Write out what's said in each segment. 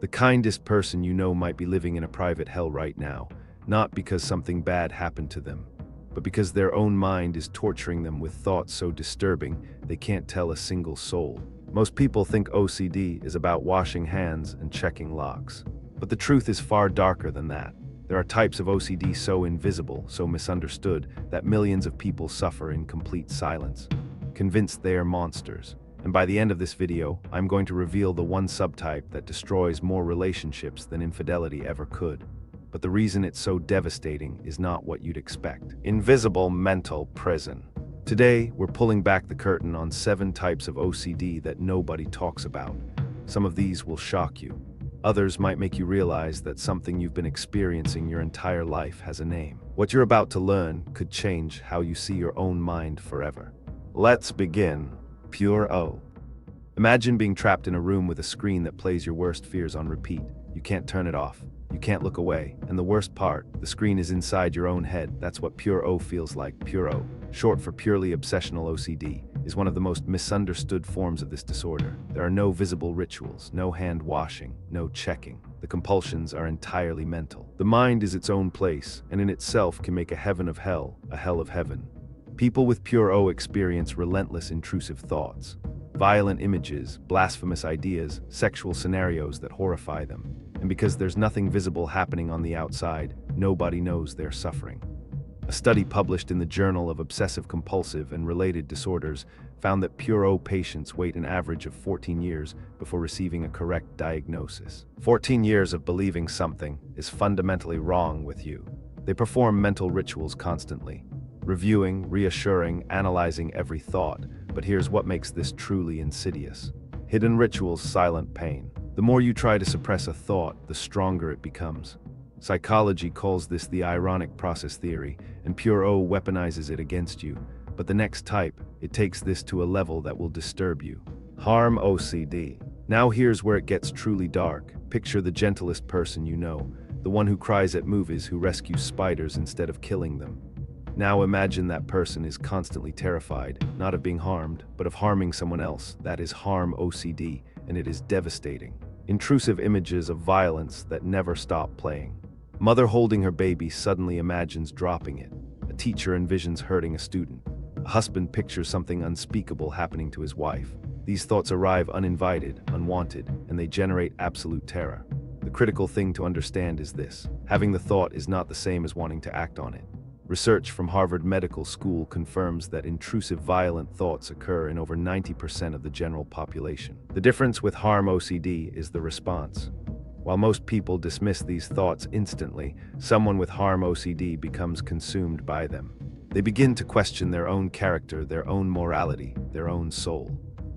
The kindest person you know might be living in a private hell right now, not because something bad happened to them, but because their own mind is torturing them with thoughts so disturbing they can't tell a single soul. Most people think OCD is about washing hands and checking locks. But the truth is far darker than that. There are types of OCD so invisible, so misunderstood, that millions of people suffer in complete silence, convinced they are monsters. And by the end of this video, I'm going to reveal the one subtype that destroys more relationships than infidelity ever could. But the reason it's so devastating is not what you'd expect. Invisible mental prison. Today, we're pulling back the curtain on 7 types of OCD that nobody talks about. Some of these will shock you. Others might make you realize that something you've been experiencing your entire life has a name. What you're about to learn could change how you see your own mind forever. Let's begin. Pure O. Imagine being trapped in a room with a screen that plays your worst fears on repeat. You can't turn it off. You can't look away. And the worst part, the screen is inside your own head. That's what pure O feels like. Pure O, short for purely obsessional OCD, is one of the most misunderstood forms of this disorder. There are no visible rituals, no hand washing, no checking. The compulsions are entirely mental. The mind is its own place, and in itself can make a heaven of hell, a hell of heaven. People with pure O experience relentless intrusive thoughts, violent images, blasphemous ideas, sexual scenarios that horrify them. And because there's nothing visible happening on the outside, nobody knows they're suffering. A study published in the Journal of Obsessive Compulsive and Related Disorders found that pure O patients wait an average of 14 years before receiving a correct diagnosis. 14 years of believing something is fundamentally wrong with you. They perform mental rituals constantly, reviewing, reassuring, analyzing every thought. But here's what makes this truly insidious. Hidden rituals, silent pain. The more you try to suppress a thought, the stronger it becomes. Psychology calls this the ironic process theory, and pure O weaponizes it against you. But the next type, it takes this to a level that will disturb you. Harm OCD. Now here's where it gets truly dark. Picture the gentlest person you know, the one who cries at movies, who rescues spiders instead of killing them. Now imagine that person is constantly terrified, not of being harmed, but of harming someone else. That is harm OCD, and it is devastating. Intrusive images of violence that never stop playing. Mother holding her baby suddenly imagines dropping it. A teacher envisions hurting a student. A husband pictures something unspeakable happening to his wife. These thoughts arrive uninvited, unwanted, and they generate absolute terror. The critical thing to understand is this: having the thought is not the same as wanting to act on it. Research from Harvard Medical School confirms that intrusive violent thoughts occur in over 90% of the general population. The difference with harm OCD is the response. While most people dismiss these thoughts instantly, someone with harm OCD becomes consumed by them. They begin to question their own character, their own morality, their own soul.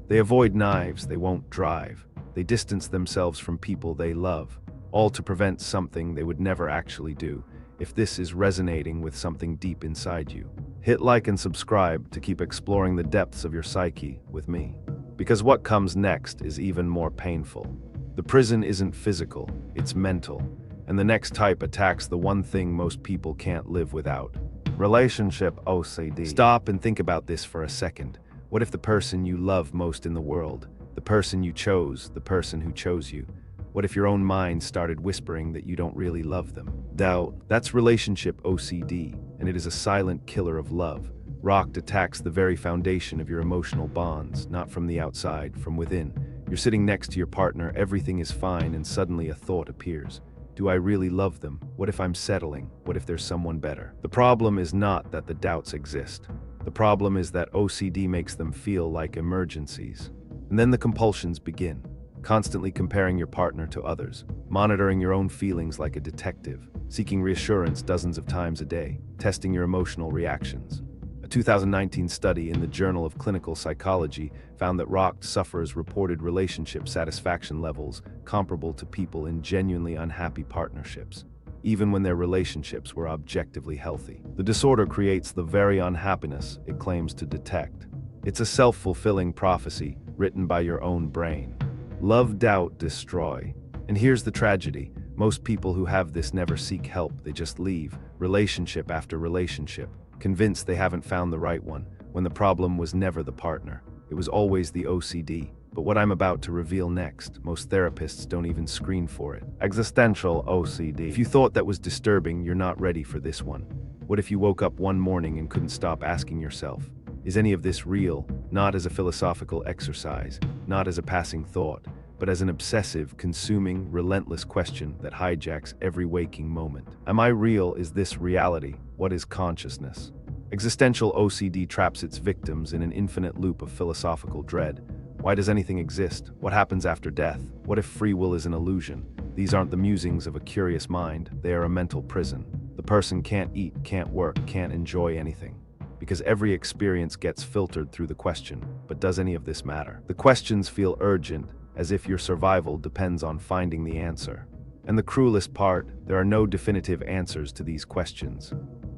They avoid knives, they won't drive. They distance themselves from people they love, all to prevent something they would never actually do. If this is resonating with something deep inside you, hit like and subscribe to keep exploring the depths of your psyche with me. Because what comes next is even more painful. The prison isn't physical, it's mental. And the next type attacks the one thing most people can't live without: relationship OCD. Stop and think about this for a second. What if the person you love most in the world, the person you chose, the person who chose you, what if your own mind started whispering that you don't really love them? Doubt. That's relationship OCD, and it is a silent killer of love. Rocked attacks the very foundation of your emotional bonds, not from the outside, from within. You're sitting next to your partner, everything is fine, and suddenly a thought appears. Do I really love them? What if I'm settling? What if there's someone better? The problem is not that the doubts exist. The problem is that OCD makes them feel like emergencies. And then the compulsions begin. Constantly comparing your partner to others, monitoring your own feelings like a detective, seeking reassurance dozens of times a day, testing your emotional reactions. A 2019 study in the Journal of Clinical Psychology found that rocked sufferers reported relationship satisfaction levels comparable to people in genuinely unhappy partnerships, even when their relationships were objectively healthy. The disorder creates the very unhappiness it claims to detect. It's a self-fulfilling prophecy written by your own brain. Love, doubt, destroy. And here's the tragedy. Most people who have this never seek help, they just leave, relationship after relationship, convinced they haven't found the right one, when the problem was never the partner. It was always the OCD. But what I'm about to reveal next, most therapists don't even screen for it. Existential OCD. If you thought that was disturbing, you're not ready for this one. What if you woke up one morning and couldn't stop asking yourself, is any of this real? Not as a philosophical exercise, not as a passing thought, but as an obsessive, consuming, relentless question that hijacks every waking moment. Am I real? Is this reality? What is consciousness? Existential OCD traps its victims in an infinite loop of philosophical dread. Why does anything exist? What happens after death? What if free will is an illusion? These aren't the musings of a curious mind, they are a mental prison. The person can't eat, can't work, can't enjoy anything. Because every experience gets filtered through the question, but does any of this matter? The questions feel urgent, as if your survival depends on finding the answer. And the cruelest part, there are no definitive answers to these questions.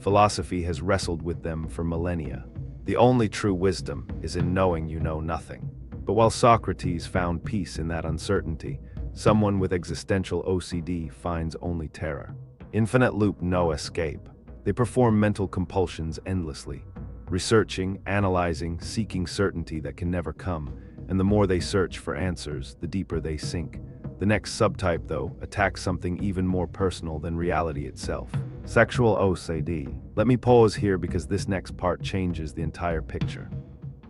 Philosophy has wrestled with them for millennia. The only true wisdom is in knowing you know nothing. But while Socrates found peace in that uncertainty, someone with existential OCD finds only terror. Infinite loop, no escape. They perform mental compulsions endlessly, researching, analyzing, seeking certainty that can never come, and the more they search for answers, the deeper they sink. The next subtype, though, attacks something even more personal than reality itself. Sexual OCD. Let me pause here because this next part changes the entire picture.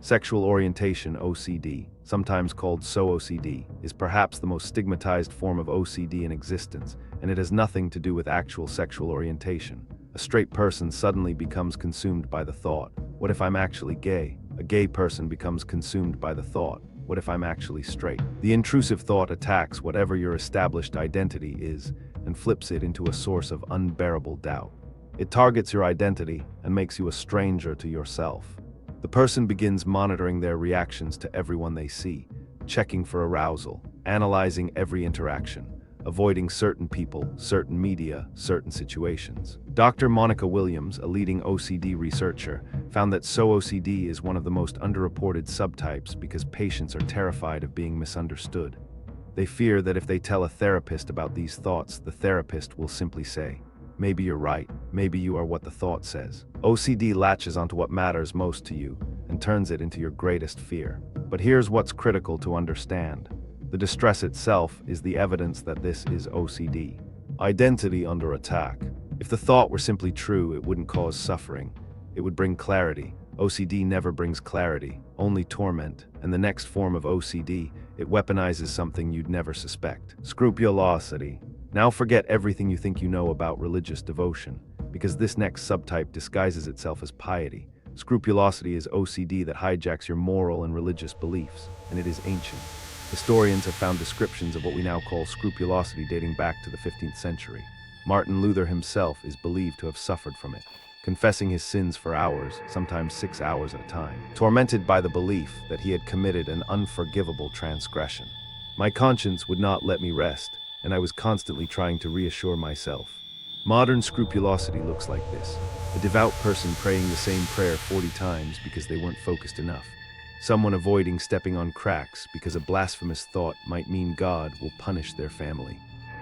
Sexual orientation OCD, sometimes called SO-OCD, is perhaps the most stigmatized form of OCD in existence, and it has nothing to do with actual sexual orientation. A straight person suddenly becomes consumed by the thought, what if I'm actually gay? A gay person becomes consumed by the thought, what if I'm actually straight? The intrusive thought attacks whatever your established identity is and flips it into a source of unbearable doubt. It targets your identity and makes you a stranger to yourself. The person begins monitoring their reactions to everyone they see, checking for arousal, analyzing every interaction, avoiding certain people, certain media, certain situations. Dr. Monica Williams, a leading OCD researcher, found that SO-OCD is one of the most underreported subtypes because patients are terrified of being misunderstood. They fear that if they tell a therapist about these thoughts, the therapist will simply say, maybe you're right, maybe you are what the thought says. OCD latches onto what matters most to you and turns it into your greatest fear. But here's what's critical to understand. The distress itself is the evidence that this is OCD. Identity under attack. If the thought were simply true, it wouldn't cause suffering. It would bring clarity. OCD never brings clarity, only torment. And the next form of OCD, it weaponizes something you'd never suspect. Scrupulosity. Now forget everything you think you know about religious devotion, because this next subtype disguises itself as piety. Scrupulosity is OCD that hijacks your moral and religious beliefs, and it is ancient. Historians have found descriptions of what we now call scrupulosity dating back to the 15th century. Martin Luther himself is believed to have suffered from it, confessing his sins for hours, sometimes 6 hours at a time, tormented by the belief that he had committed an unforgivable transgression. My conscience would not let me rest, and I was constantly trying to reassure myself. Modern scrupulosity looks like this: a devout person praying the same prayer 40 times because they weren't focused enough. Someone avoiding stepping on cracks because a blasphemous thought might mean God will punish their family.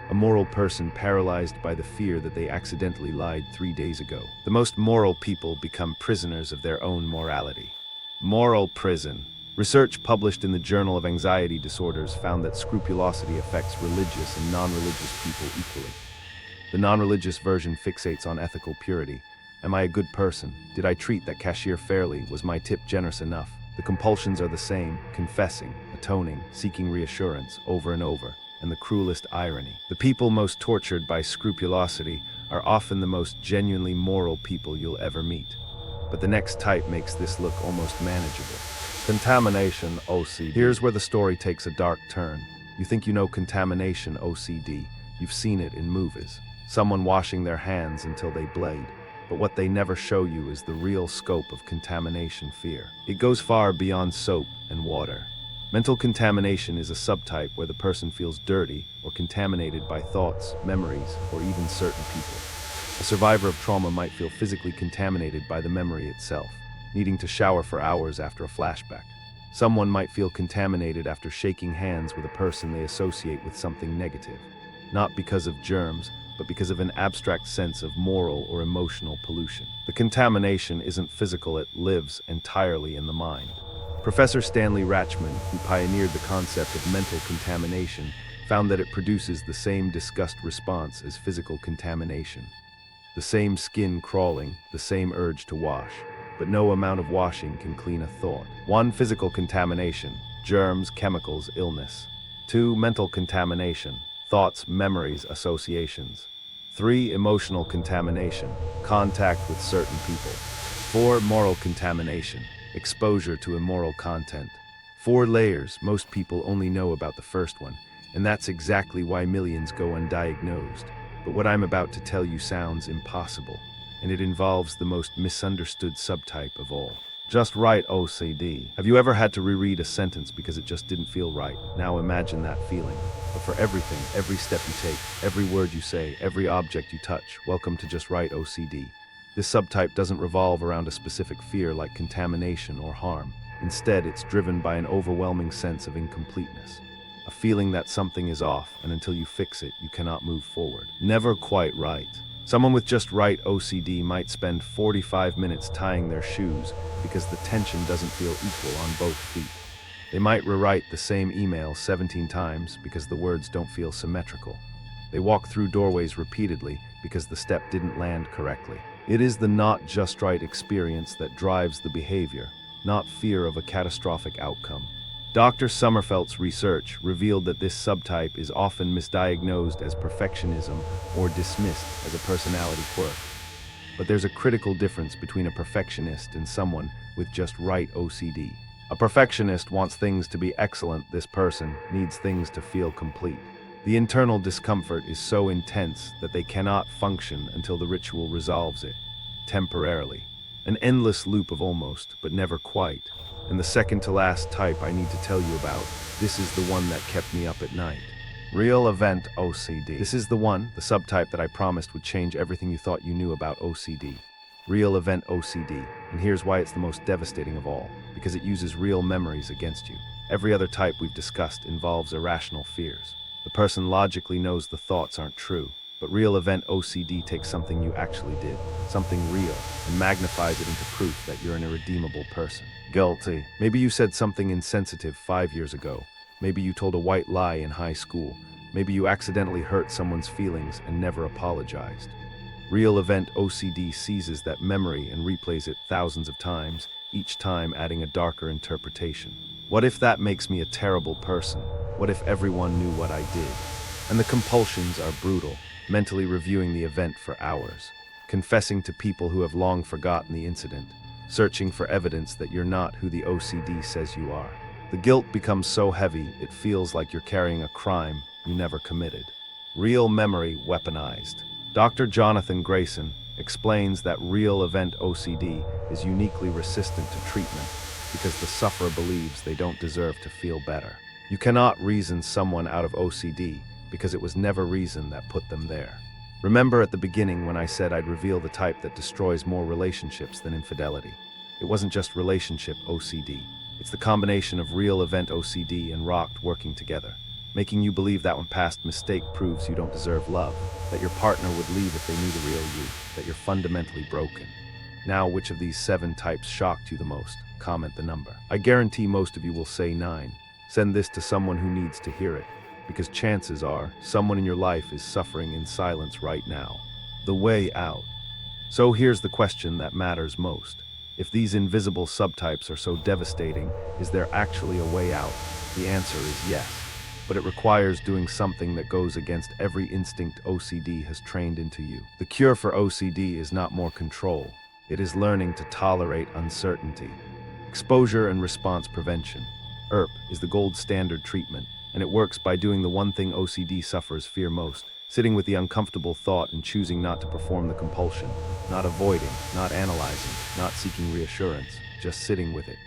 A moral person paralyzed by the fear that they accidentally lied 3 days ago. The most moral people become prisoners of their own morality. Moral prison. Research published in the Journal of Anxiety Disorders found that scrupulosity affects religious and non-religious people equally. The non-religious version fixates on ethical purity. Am I a good person? Did I treat that cashier fairly? Was my tip generous enough? The compulsions are the same: confessing, atoning, seeking reassurance over and over. And the cruelest irony: the people most tortured by scrupulosity are often the most genuinely moral people you'll ever meet. But the next type makes this look almost manageable. Contamination OCD. Here's where the story takes a dark turn. You think you know contamination OCD. You've seen it in movies. Someone washing their hands until they bleed. But what they never show you is the real scope of contamination fear. It goes far beyond soap and water. Mental contamination is a subtype where the person feels dirty or contaminated by thoughts, memories, or even certain people. A survivor of trauma might feel physically contaminated by the memory itself, needing to shower for hours after a flashback. Someone might feel contaminated after shaking hands with a person they associate with something negative, not because of germs, but because of an abstract sense of moral or emotional pollution. The contamination isn't physical, it lives entirely in the mind. Professor Stanley Rachman, who pioneered the concept of mental contamination, found that it produces the same disgust response as physical contamination. The same skin crawling, the same urge to wash. But no amount of washing can clean a thought. 1. Physical contamination, germs, chemicals, illness. 2. Mental contamination, thoughts, memories, associations. 3. Emotional contamination, contact with certain people. 4. Moral contamination, exposure to immoral content. 4 layers. Most people only know about the first one, and that's exactly why millions go undiagnosed. But what I'm about to tell you sounds impossible, and it involves the most misunderstood subtype of all. Just right, OCD. Have you ever had to reread a sentence because it just didn't feel right? Now imagine that feeling. But for everything, every step you take, every word you say, every object you touch, welcome to Just Right OCD. This subtype doesn't revolve around a specific fear like contamination or harm. Instead, it's driven by an overwhelming sense of incompleteness. A feeling that something is off, and until you fix it, you cannot move forward. Never quite right. Someone with Just Right OCD might spend 45 minutes tying their shoes because the tension doesn't feel equal on both feet. They might rewrite the same email 17 times because the words don't feel symmetrical. They walk through doorways repeatedly because the step didn't land correctly. It is the not just right experience that drives the behavior, not fear of a catastrophic outcome. Dr. Sommerfeld's research revealed that this subtype is often misdiagnosed as perfectionism or dismissed as a personality quirk. But there's a critical difference between a perfectionist and someone with Just Right OCD. A perfectionist wants things to be excellent. This person needs things to feel complete. The internal discomfort is so intense that they cannot function until the ritual resolves it, temporarily. An endless loop of almost, but never quite. And the second to last type I need to tell you about, this is the one that kept me up at night. Real event OCD. This is the one, the subtype that I promised would change everything you thought you knew about OCD. Real event OCD. And here's why it's the most devastating of all. Because it uses real memories against you. Every other type we've discussed involves irrational fears. The person logically knows the thoughts aren't true. But real event OCD takes something you actually did, something real, and magnifies it into proof that you're an irredeemable person. Guilty. Maybe you said something insensitive 5 years ago. Maybe you told a white lie in high school. Maybe you accidentally hurt someone's feelings and never apologized. Real event OCD seizes that memory and replays it thousands of times, each time adding a darker interpretation. What if that makes me a terrible person? What if everyone knew what I did? And the compulsions are brutal. Mentally reviewing the event for hours, confessing to people who have long forgotten the incident, searching for evidence that you're not who the OCD says you are. The guilt becomes so heavy, it feels like you're carrying a crime you never committed. Real memory weaponized. Dr. Jonathan Grayson explains that real event OCD is uniquely resistant to treatment because the sufferer believes they don't deserve to feel better. You cannot reason someone out of OCD because it was never reason that put them there. Remember at the beginning when I said I'd reveal the type that destroys more relationships than infidelity? It wasn't just relationship OCD. It's the combination of real event OCD and rocked working together, making you believe that one past mistake proves you don't deserve love, that your partner would leave if they knew the real you, that you're fundamentally broken. Now, which of these 7 types shocked you the most? Comment the number. I guarantee most of you will say 9. Send this to someone who needs to hear it, because chances are someone in your life is suffering in silence right now. The way out. So here's the question that matters most. If these invisible subtypes are so devastating, is there actually a way out? The answer is yes. But it requires doing something that goes against every instinct OCD has trained into you. The cure for OCD is not more control. It is learning to tolerate uncertainty. Exposure and response prevention. ERP is the gold standard treatment, and it works by doing the one thing OCD sufferers fear most, sitting with the uncomfortable thought and choosing not to perform the compulsion, not avoiding, not analyzing, not seeking reassurance, just sitting with it.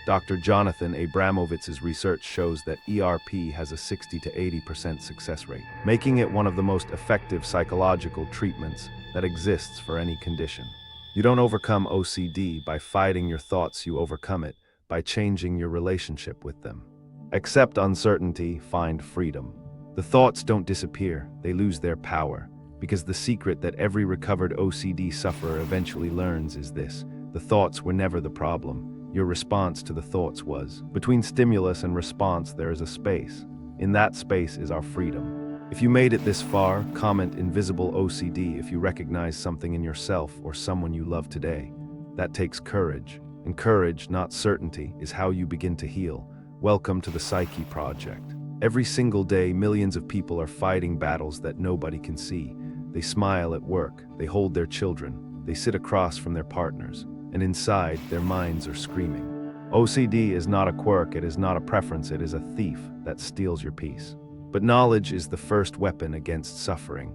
Dr. Jonathan Abramowitz's research shows that ERP has a 60 to 80% success rate, making it one of the most effective psychological treatments that exists for any condition. You don't overcome OCD by fighting your thoughts, you overcome it by changing your relationship with them. Accept uncertainty, find freedom. The thoughts don't disappear, they lose their power, because the secret that every recovered OCD sufferer eventually learns is this: the thoughts were never the problem. your response to the thoughts was. Between stimulus and response, there is a space. In that space is our freedom. If you made it this far, comment invisible OCD if you recognize something in yourself or someone you love today. That takes courage. And courage, not certainty, is how you begin to heal. Welcome to the Psyche Project. Every single day, millions of people are fighting battles that nobody can see. They smile at work, they hold their children, they sit across from their partners, and inside, their minds are screaming. OCD is not a quirk, it is not a preference, it is a thief that steals your peace. But knowledge is the first weapon against suffering.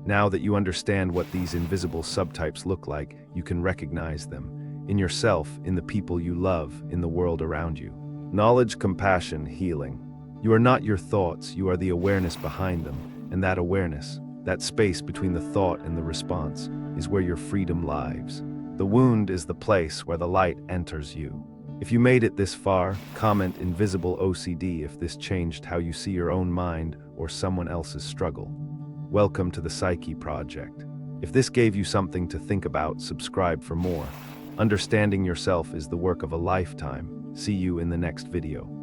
Now that you understand what these invisible subtypes look like, you can recognize them. In yourself, in the people you love, in the world around you. Knowledge, compassion, healing. You are not your thoughts, you are the awareness behind them, and that awareness, that space between the thought and the response, is where your freedom lies. The wound is the place where the light enters you. If you made it this far, comment invisible OCD if this changed how you see your own mind or someone else's struggle. Welcome to the Psyche Project. If this gave you something to think about, subscribe for more. Understanding yourself is the work of a lifetime. See you in the next video.